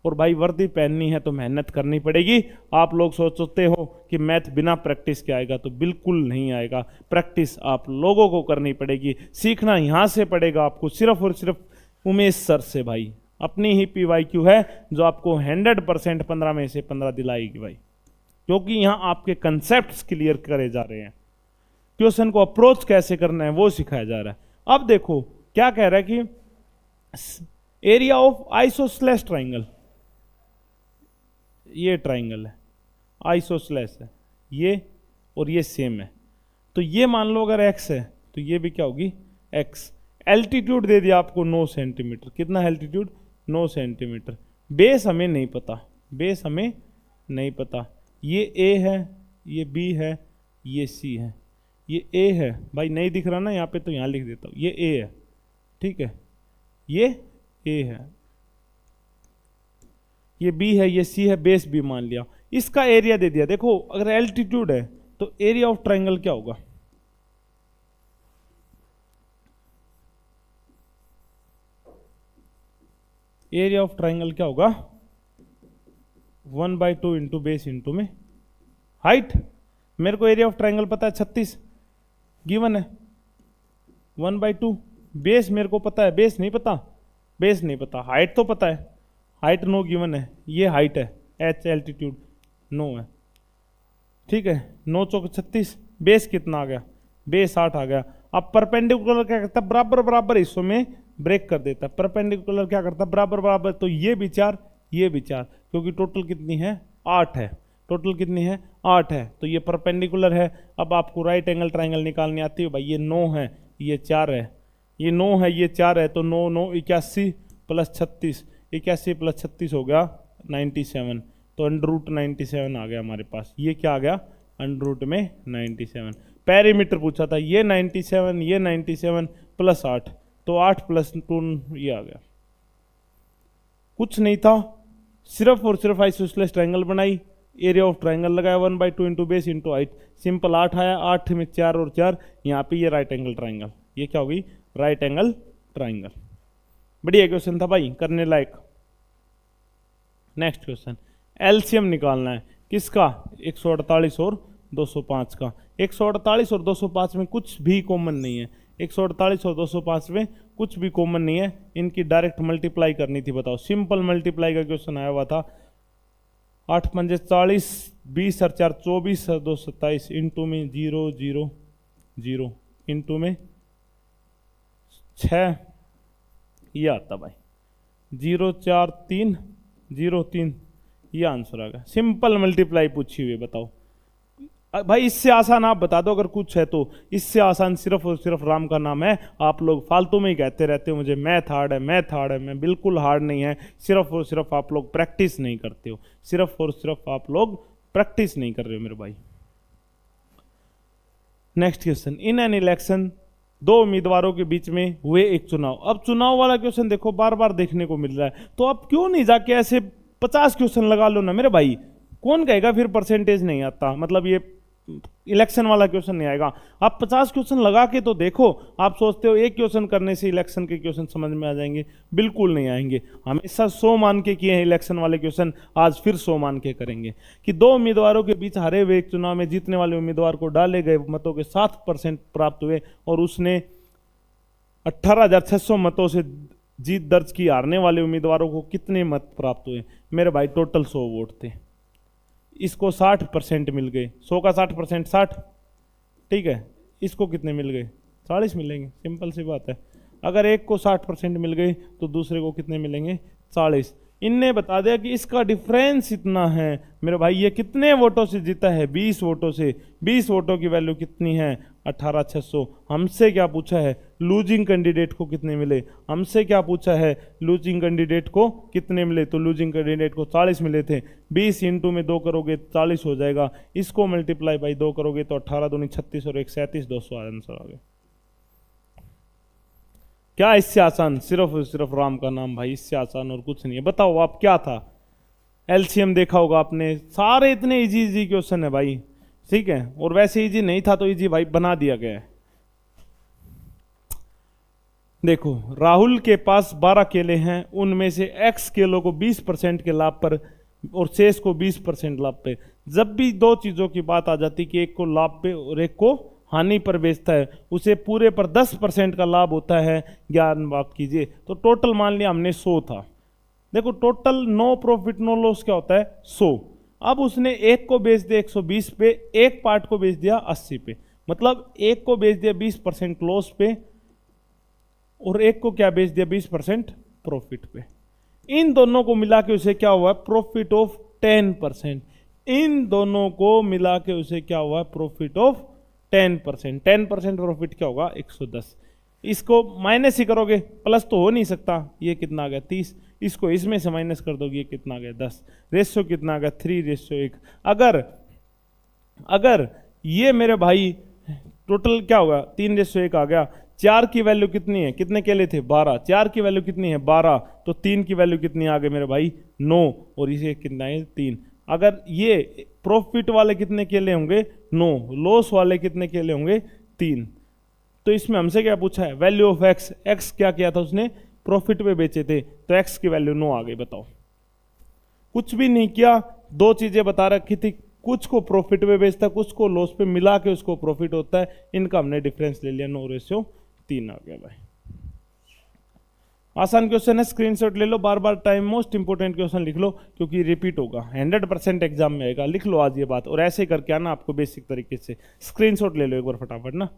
और भाई वर्दी पहननी है तो मेहनत करनी पड़ेगी। आप लोग सोचते हो कि मैथ बिना प्रैक्टिस के आएगा, तो बिल्कुल नहीं आएगा, प्रैक्टिस आप लोगों को करनी पड़ेगी, सीखना यहाँ से पड़ेगा आपको, सिर्फ और सिर्फ उमेश सर से भाई, अपनी ही PYQ है जो आपको 100% 15 में से 15 दिलाएगी भाई, क्योंकि यहाँ आपके कंसेप्ट क्लियर करे जा रहे हैं, क्वेश्चन को अप्रोच कैसे करना है वो सिखाया जा रहा है। अब देखो क्या कह रहा है कि एरिया ऑफ आइसोसेलेस ट्राइंगल, ये ट्राइंगल है, आइसोसेलेस है ये, और ये सेम है, तो ये मान लो अगर x है तो ये भी क्या होगी x। एल्टीट्यूड दे दिया आपको 9 सेंटीमीटर, कितना एल्टीट्यूड 9 सेंटीमीटर। बेस हमें नहीं पता, बेस हमें नहीं पता, ये a है, ये b है, ये c है, ये a है भाई, नहीं दिख रहा ना यहाँ पे तो यहाँ लिख देता हूँ, ये a है, ठीक है, ये a है, ये b है, ये c है, बेस b मान लिया, इसका एरिया दे दिया। देखो अगर एल्टीट्यूड है तो एरिया ऑफ ट्राइंगल क्या होगा, एरिया ऑफ ट्राइंगल क्या होगा, 1/2 इंटू बेस इंटू में हाइट। मेरे को एरिया ऑफ ट्राइंगल पता है 36 गिवन है, 1/2 बेस मेरे को पता है, बेस नहीं पता, बेस नहीं पता, हाइट तो पता है, हाइट नो गिवन है, ये हाइट है, एच एल्टीट्यूड नो है, ठीक है। 9 चौक 36, बेस कितना आ गया, बेस 8 आ गया। अब परपेंडिकुलर क्या करता है, बराबर बराबर हिस्सों में ब्रेक कर देता है। परपेंडिकुलर क्या करता है, बराबर बराबर, तो ये भी 4 ये भी 4, क्योंकि टोटल कितनी है 8 है, टोटल कितनी है 8 है, तो ये परपेंडिकुलर है। अब आपको राइट एंगल ट्राइंगल निकालनी आती है भाई, ये 9 है ये 4 है, ये 9 है ये 4 है, तो 9 9 81 प्लस 36, 81 प्लस 36 हो गया 97, तो √97 आ गया हमारे पास। ये क्या आ गया, √97। पैरीमीटर पूछा था, ये 97 प्लस 8, तो 8 प्लस 2 ये आ गया। कुछ नहीं था, सिर्फ और सिर्फ आइसोसेलेस ट्राइंगल बनाई, एरिया ऑफ ट्राइंगल लगाया 1/2 into base into height, simple 8 आया, 8 में 4 और 4, यहाँ पे ये राइट एंगल ट्राइंगल, ये क्या होगी राइट एंगल ट्राइंगल। बढ़िया क्वेश्चन था भाई, करने लायक। नेक्स्ट क्वेश्चन, एलसीएम निकालना है किसका, 148 और 205 का। 148 और 205 में कुछ भी कॉमन नहीं है, 148 और 205 में कुछ भी कॉमन नहीं है, इनकी डायरेक्ट मल्टीप्लाई करनी थी। बताओ, सिंपल मल्टीप्लाई का क्वेश्चन आया हुआ था। 8 पंजे 40, 20 और 4 24 और 2 27, इंटू में 0 0 0 इंटू में 6, ये आता भाई 0 4 3 0 3, ये आंसर आ गया। सिंपल मल्टीप्लाई पूछी हुई है, बताओ भाई, इससे आसान आप बता दो अगर कुछ है तो। इससे आसान सिर्फ और सिर्फ राम का नाम है। आप लोग फालतू में ही कहते रहते हो मुझे मैथ हार्ड है, मैथ हार्ड है, मैं बिल्कुल हार्ड नहीं है, सिर्फ और सिर्फ आप लोग प्रैक्टिस नहीं करते हो, सिर्फ और सिर्फ आप लोग प्रैक्टिस नहीं कर रहे हो मेरे भाई। Next question, in an election, दो उम्मीदवारों के बीच में हुए एक चुनाव। अब चुनाव वाला क्वेश्चन देखो बार बार देखने को मिल रहा है, तो अब क्यों नहीं जाके ऐसे 50 क्वेश्चन लगा लो ना मेरे भाई। कौन कहेगा फिर परसेंटेज नहीं आता, मतलब ये इलेक्शन वाला क्वेश्चन नहीं आएगा। आप 50 क्वेश्चन लगा के तो देखो। आप सोचते हो एक क्वेश्चन करने से इलेक्शन के क्वेश्चन समझ में आ जाएंगे, बिल्कुल नहीं आएंगे। हमेशा 100 मान के किए हैं इलेक्शन वाले क्वेश्चन, आज फिर 100 मान के करेंगे। कि दो उम्मीदवारों के बीच हारे हुए एक चुनाव में जीतने वाले उम्मीदवार को डाले गए मतों के 7% प्राप्त हुए और उसने 18,600 मतों से जीत दर्ज की। हारने वाले उम्मीदवारों को कितने मत प्राप्त हुए? मेरे भाई टोटल 100 वोट थे, इसको 60% मिल गए। 100 का 60% 60, ठीक है। इसको कितने मिल गए? 40 मिलेंगे, सिंपल सी बात है। अगर एक को 60% मिल गए तो दूसरे को कितने मिलेंगे? 40। इनने बता दिया कि इसका डिफरेंस इतना है। मेरे भाई ये कितने वोटों से जीता है? 20 वोटों से। 20 वोटों की वैल्यू कितनी है? 18,600। हमसे क्या पूछा है? लूजिंग कैंडिडेट को कितने मिले? हमसे क्या पूछा है? लूजिंग कैंडिडेट को कितने मिले? तो लूजिंग कैंडिडेट को 40 मिले थे। 20 इंटू में 2 करोगे 40 हो जाएगा। इसको मल्टीप्लाई बाई 2 करोगे तो 18 दूनी 36 और 1 37, 200 आंसर आ गया। क्या इससे आसान? सिर्फ सिर्फ राम का नाम भाई, इससे आसान और कुछ नहीं है। बताओ आप क्या था? एलसीएम देखा होगा आपने, सारे इतने इजी इजी क्वेश्चन है भाई, ठीक है। और वैसे इजी नहीं था तो इजी भाई बना दिया गया है। देखो, राहुल के पास 12 केले हैं, उनमें से x केलों को 20% के लाभ पर और शेष को 20% लाभ पे। जब भी दो चीजों की बात आ जाती कि एक को लाभ पे और एक को हानि पर बेचता है, उसे पूरे पर 10% का लाभ होता है। ज्ञान बात कीजिए। तो टोटल मान लिया हमने 100 था। देखो total no profit no loss क्या होता है? 100। अब उसने एक को बेच दिया 120 पे, एक पार्ट को बेच दिया 80 पे, मतलब एक को बेच दिया 20% लॉस पे और एक को क्या बेच दिया? 20% प्रॉफिट पे। इन दोनों को मिला के उसे क्या हुआ? Profit of 10%। इन दोनों को मिला के उसे क्या हुआ? Profit of 10%। 10% प्रॉफिट क्या होगा? 110। इसको माइनस ही करोगे, प्लस तो हो नहीं सकता। ये कितना आ गया? 30। इसको इसमें से माइनस कर दोगे, ये कितना आ गया? 10। रेशियो कितना आ गया? 3:1। अगर ये मेरे भाई टोटल क्या होगा? 3:1 आ गया। 4 की वैल्यू कितनी है? कितने केले थे? 12। 4 की वैल्यू कितनी है? 12। तो 3 की वैल्यू कितनी आ गई मेरे भाई? 9। और इसे कितना है? 3। अगर ये प्रॉफिट वाले कितने केले होंगे? 9। लॉस वाले कितने केले होंगे? 3। तो इसमें हमसे क्या पूछा है? Value of x. एक्स क्या किया था उसने? प्रॉफिट पे बेचे थे तो एक्स की वैल्यू 9 आ गई। बताओ, कुछ भी नहीं किया, दो चीजें बता रखी थी, कुछ को प्रॉफिट पे बेचता है, कुछ को लॉस पे, मिला के उसको प्रॉफिट होता है। इनका हमने डिफरेंस ले लिया, 9:3 आ गया भाई। आसान क्वेश्चन है, स्क्रीनशॉट ले लो, बार बार टाइम, मोस्ट इंपोर्टेंट क्वेश्चन लिख लो क्योंकि रिपीट होगा, 100% एग्जाम में आएगा। लिख लो आज ये बात, और ऐसे करके आना आपको बेसिक तरीके से। स्क्रीनशॉट ले लो एक बार फटाफट ना।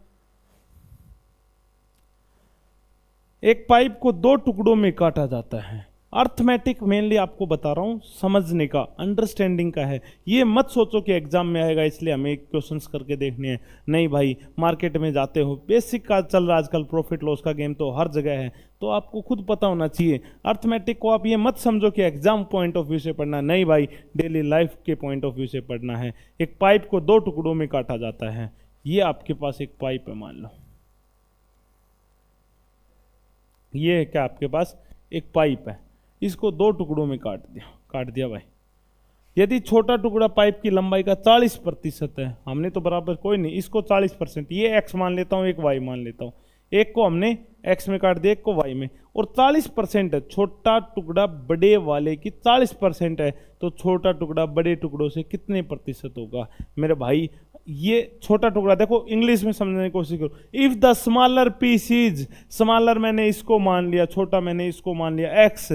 एक पाइप को दो टुकड़ों में काटा जाता है। अर्थमेटिक मेनली आपको बता रहा हूं, समझने का, अंडरस्टैंडिंग का है। ये मत सोचो कि एग्जाम में आएगा इसलिए हमें क्वेश्चंस करके देखने हैं। नहीं भाई, मार्केट में जाते हो, बेसिक का चल रहा आजकल, प्रॉफिट लॉस का गेम तो हर जगह है, तो आपको खुद पता होना चाहिए। अर्थमेटिक को आप ये मत समझो कि एग्जाम पॉइंट ऑफ व्यू से पढ़ना, नहीं भाई, डेली लाइफ के पॉइंट ऑफ व्यू से पढ़ना है। एक पाइप को दो टुकड़ों में काटा जाता है। ये आपके पास एक पाइप है, मान लो ये है क्या, आपके पास एक पाइप है, इसको दो टुकड़ों में काट दिया भाई। यदि छोटा टुकड़ा पाइप की लंबाई का 40% है, हमने तो बराबर कोई नहीं, इसको 40%, ये x मान लेता हूं, एक y मान लेता हूं, एक को हमने x में काट दिया, एक को y में, और 40% है, छोटा टुकड़ा बड़े वाले की 40% है, तो छोटा टुकड़ा बड़े टुकड़ों से कितने प्रतिशत होगा मेरे भाई। ये छोटा टुकड़ा देखो, इंग्लिश में समझने की कोशिश करो। If the smaller piece is, smaller मैंने इसको मान लिया, छोटा मैंने इसको मान लिया, x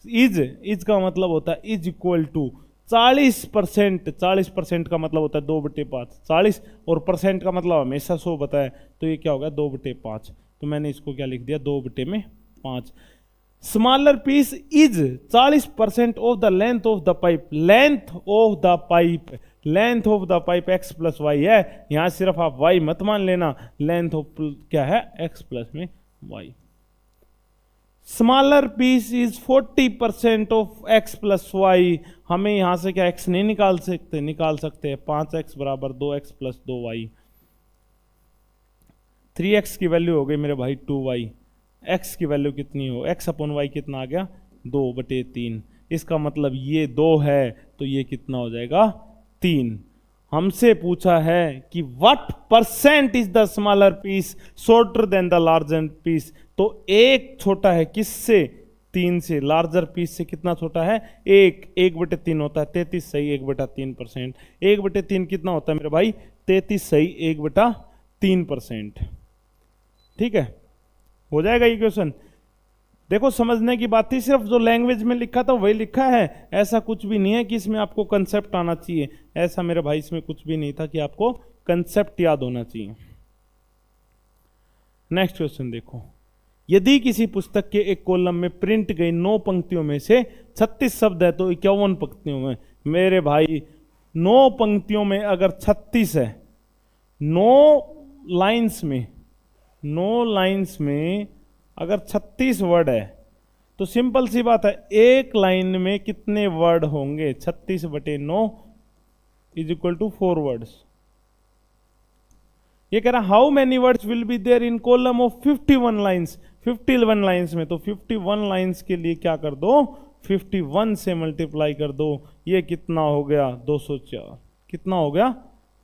इज का मतलब होता है इज इक्वल टू 40%। 40% का मतलब होता है 2/5, 40, और परसेंट का मतलब हमेशा 100 बताया, तो ये क्या होगा 2/5। तो मैंने इसको क्या लिख दिया, 2/5। Smaller piece is 40% of the length of the pipe. Length of the pipe, length of the pipe x plus y है, यहां सिर्फ आप y मत मान लेना, लेंथ ऑफ क्या है, x प्लस में y। Smaller piece is 40% of x plus y. हमें यहां से क्या x नहीं निकाल सकते हैं, 5x बराबर 2x प्लस 2y। 3x की वैल्यू हो गई मेरे भाई 2y। x की वैल्यू कितनी हो, x अपॉन वाई कितना आ गया, 2/3। इसका मतलब ये 2 है, तो ये कितना हो जाएगा, 3। हमसे पूछा है कि what percent is the smaller piece shorter than the larger piece. तो एक छोटा है किससे, 3 से, लार्जर पीस से कितना छोटा है, 1/3 होता है, 33 सही 1/3%। 1/3 कितना होता है मेरे भाई, 33 सही 1/3%। ठीक है, हो जाएगा ये क्वेश्चन। देखो समझने की बात थी, सिर्फ जो लैंग्वेज में लिखा था वही लिखा है, ऐसा कुछ भी नहीं है कि इसमें आपको कंसेप्ट आना चाहिए। ऐसा मेरे भाई इसमें कुछ भी नहीं था कि आपको कंसेप्ट याद होना चाहिए। नेक्स्ट क्वेश्चन देखो, यदि किसी पुस्तक के एक कॉलम में प्रिंट गई 9 पंक्तियों में से 36 शब्द है तो 51 पंक्तियों में, मेरे भाई 9 पंक्तियों में अगर 36 है, 9 लाइंस में अगर 36 वर्ड है, तो सिंपल सी बात है, एक लाइन में कितने वर्ड होंगे, 36/9 इज इक्वल टू 4 वर्ड्स। ये कह रहा how many words will be there in column of 51 lines. 51 lines में, तो 51 लाइंस के लिए क्या कर दो, 51 से मल्टीप्लाई कर दो, ये कितना हो गया, 204। कितना हो गया,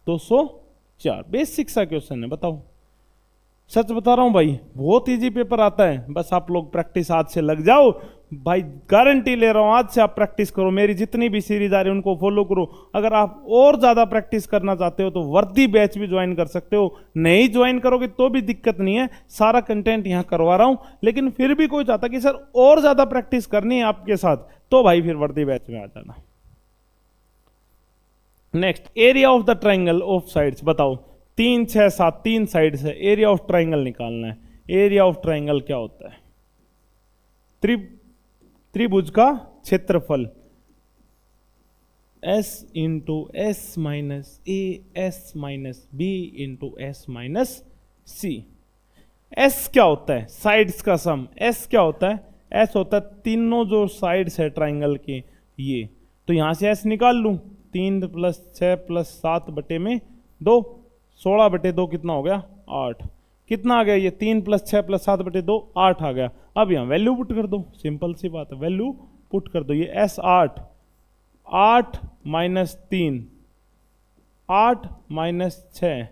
204। बेसिक सा क्वेश्चन है, बताओ, सच बता रहा हूं भाई, बहुत इजी पेपर आता है, बस आप लोग प्रैक्टिस आज से लग जाओ भाई, गारंटी ले रहा हूं, आज से आप प्रैक्टिस करो, मेरी जितनी भी सीरीज आ रही है उनको फॉलो करो। अगर आप और ज्यादा प्रैक्टिस करना चाहते हो तो वर्दी बैच भी ज्वाइन कर सकते हो, नहीं ज्वाइन करोगे तो भी दिक्कत नहीं है, सारा कंटेंट यहां करवा रहा हूं। लेकिन फिर भी कोई चाहता कि सर और ज्यादा प्रैक्टिस करनी है आपके साथ, तो भाई फिर वर्दी बैच में आ जाना। Next, area of the triangle of sides. बताओ, 3, 6, 7 3 साइड्स है, एरिया ऑफ ट्राइंगल निकालना है। एरिया ऑफ ट्राइंगल क्या होता है, त्रिभुज का क्षेत्रफल, S into S minus A S minus B into S minus C. S क्या होता है, साइड्स का सम। एस क्या होता है, एस होता है तीनों जो साइड्स है ट्राइंगल के, ये, तो यहां से एस निकाल लूं, 3 + 6 + 7/2, 16/2 कितना हो गया, 8। कितना आ गया ये, 3 + 6 + 7/2, 8 आ गया। अब यहां वैल्यू पुट कर दो, सिंपल सी बात है, वैल्यू पुट कर दो। ये एस 8 -3, 8 - 6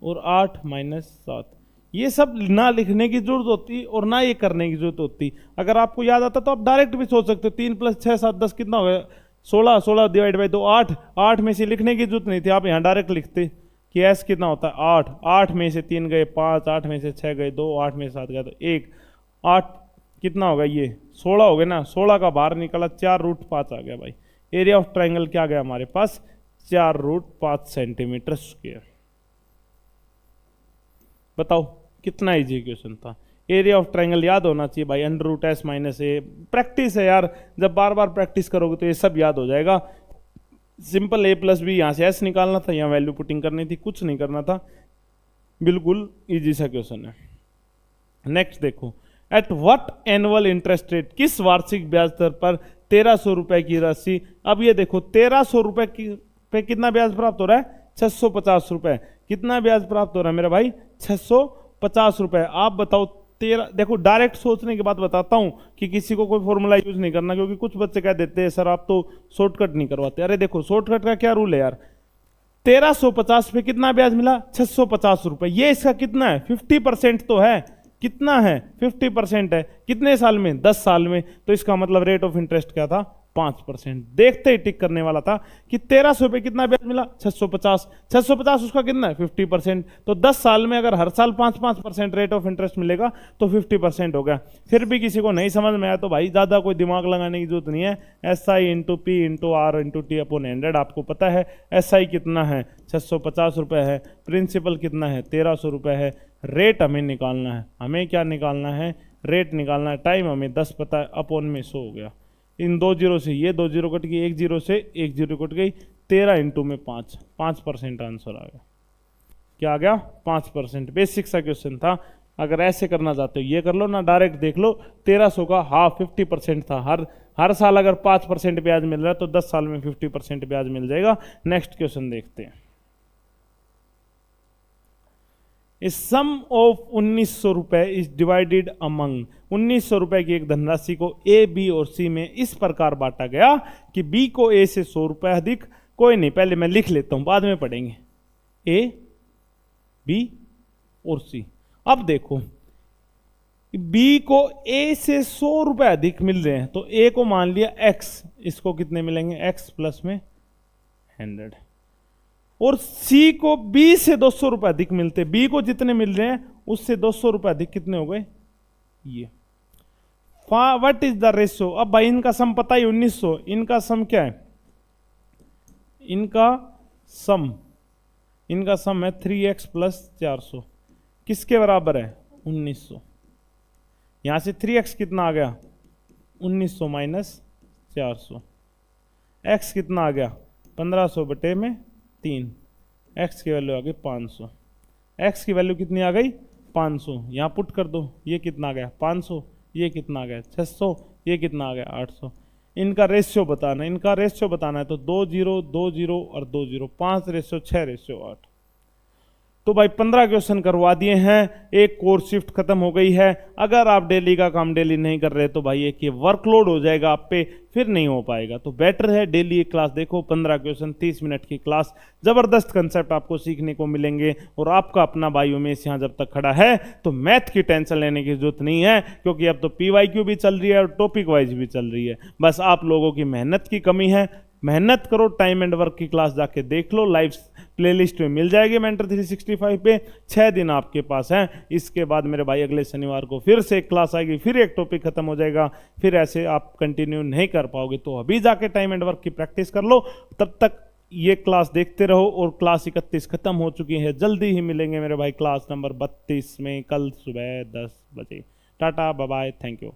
और 8 - 7, ये सब ना लिखने की जरूरत होती और ना ये करने की जरूरत होती। अगर आपको याद आता तो आप डायरेक्ट भी सोच सकते हो, 3 + 6 7 10 कितना हो गया, 16, 16 डिवाइड बाई 2 8, 8 में से लिखने की जरूरत नहीं थी, आप यहाँ डायरेक्ट लिखते कि एस कितना होता है 8, 8 में से 3 गए 5, 8 में से 6 गए 2, 8 में से 7 गए तो 1, 8 कितना होगा ये 16 हो गया ना, 16 का बाहर निकला 4√5 आ गया भाई। एरिया ऑफ ट्राइंगल क्या गया हमारे पास, 4√5 सेंटीमीटर स्क्वायर। बताओ कितना इजी क्वेश्चन था। एरिया ऑफ ट्राइंगल याद होना चाहिए भाई, √s - a। प्रैक्टिस है यार, जब बार बार प्रैक्टिस करोगे तो ये सब याद हो जाएगा। सिंपल a + b, यहाँ से s निकालना था, यहाँ वैल्यू पुटिंग करनी थी, कुछ नहीं करना था, बिल्कुल इजी सा क्वेश्चन है। नेक्स्ट देखो, at what annual interest rate, किस वार्षिक ब्याज दर पर 1300 रुपए की राशि। अब ये देखो 1300 रुपए पे कितना ब्याज प्राप्त हो रहा है, 650 रुपए। कितना ब्याज प्राप्त हो रहा है मेरा भाई, 650 रुपए। आप बताओ 13, देखो डायरेक्ट सोचने के बाद बताता हूं कि किसी को कोई फॉर्मूला यूज नहीं करना, क्योंकि कुछ बच्चे कह देते हैं सर आप तो शॉर्टकट नहीं करवाते। अरे देखो शॉर्टकट का क्या रूल है यार, 1350 पे कितना ब्याज मिला, 650 रुपए। ये इसका कितना है, 50% तो है। कितना है, 50% है। कितने साल में, 10 साल में। तो इसका मतलब रेट ऑफ इंटरेस्ट क्या था, 5%। देखते ही टिक करने वाला था कि 1300 पे कितना ब्याज मिला, 650। 650 उसका कितना है, 50%। तो 10 साल में अगर हर साल 5-5% रेट ऑफ इंटरेस्ट मिलेगा तो 50% हो गया। फिर भी किसी को नहीं समझ में आया तो भाई ज़्यादा कोई दिमाग लगाने की जरूरत नहीं है। SI × P × R × T/100 आपको पता है। SI कितना है, 650 रुपये है। प्रिंसिपल कितना है, 1300 रुपये है। रेट हमें निकालना है, हमें क्या निकालना है, रेट निकालना है। टाइम हमें 10 पता है, अपॉन में 100 हो गया। इन 2 जीरो से ये 2 जीरो कट गई, 1 जीरो से 1 जीरो कट गई, 13 × 5, 5% आंसर आ गया। क्या आ गया, 5%। बेसिक सा क्वेश्चन था। अगर ऐसे करना चाहते हो ये कर लो ना, डायरेक्ट देख लो। 1300 का हाफ 50% था। हर साल अगर 5% ब्याज मिल रहा है तो 10 साल में 50% ब्याज मिल जाएगा। नेक्स्ट क्वेश्चन देखते हैं। इस सम ऑफ 1900 रुपए इज डिवाइडेड अमंग, 1900 रुपए की एक धनराशि को ए, बी और सी में इस प्रकार बांटा गया कि बी को ए से 100 रुपए अधिक। कोई नहीं, पहले मैं लिख लेता हूं, बाद में पढ़ेंगे। ए, बी और सी। अब देखो बी को ए से 100 रुपए अधिक मिल रहे हैं तो ए को मान लिया x, इसको कितने मिलेंगे, x प्लस में 100। और सी को बी से 200 रुपए अधिक मिलते, बी को जितने मिल रहे हैं उससे 200 रुपए अधिक कितने हो गए ये। What is the ratio. अब भाई इनका सम पता ही 1900, इनका सम क्या है, इनका सम है 3x + 400। किसके बराबर है, 1900। यहां से 3x कितना आ गया, 1900 - 400। x कितना आ गया, 1500/3। x की वैल्यू आ गई 500। x की वैल्यू कितनी आ गई, 500। यहाँ पुट कर दो, ये कितना आ गया 500, ये कितना आ गया 600, ये कितना आ गया 800। इनका रेशियो बताना है तो 2 0 2 0 और 2 0, 5:6:8। तो भाई 15 क्वेश्चन करवा दिए हैं, एक कोर्स शिफ्ट खत्म हो गई है। अगर आप डेली का काम डेली नहीं कर रहे तो भाई एक ये वर्कलोड हो जाएगा आप पे, फिर नहीं हो पाएगा। तो बेटर है डेली एक क्लास देखो, 15 क्वेश्चन 30 मिनट की क्लास, जबरदस्त कंसेप्ट आपको सीखने को मिलेंगे। और आपका अपना भाई उमेश यहाँ जब तक खड़ा है तो मैथ की टेंशन लेने की जरूरत नहीं है, क्योंकि अब तो PYQ भी चल रही है और टॉपिक वाइज भी चल रही है। बस आप लोगों की मेहनत की कमी है। मेहनत करो, टाइम एंड वर्क की क्लास जाके देख लो, लाइव प्लेलिस्ट में मिल जाएगी मेंटर 365 पे। 6 दिन आपके पास हैं। इसके बाद मेरे भाई अगले शनिवार को फिर से एक क्लास आएगी, फिर एक टॉपिक खत्म हो जाएगा, फिर ऐसे आप कंटिन्यू नहीं कर पाओगे। तो अभी जाके टाइम एंड वर्क की प्रैक्टिस कर लो, तब तक ये क्लास देखते रहो। और क्लास 31 खत्म हो चुकी है, जल्दी ही मिलेंगे मेरे भाई क्लास नंबर 32 में कल सुबह 10 बजे। Tata bye bye, thank you.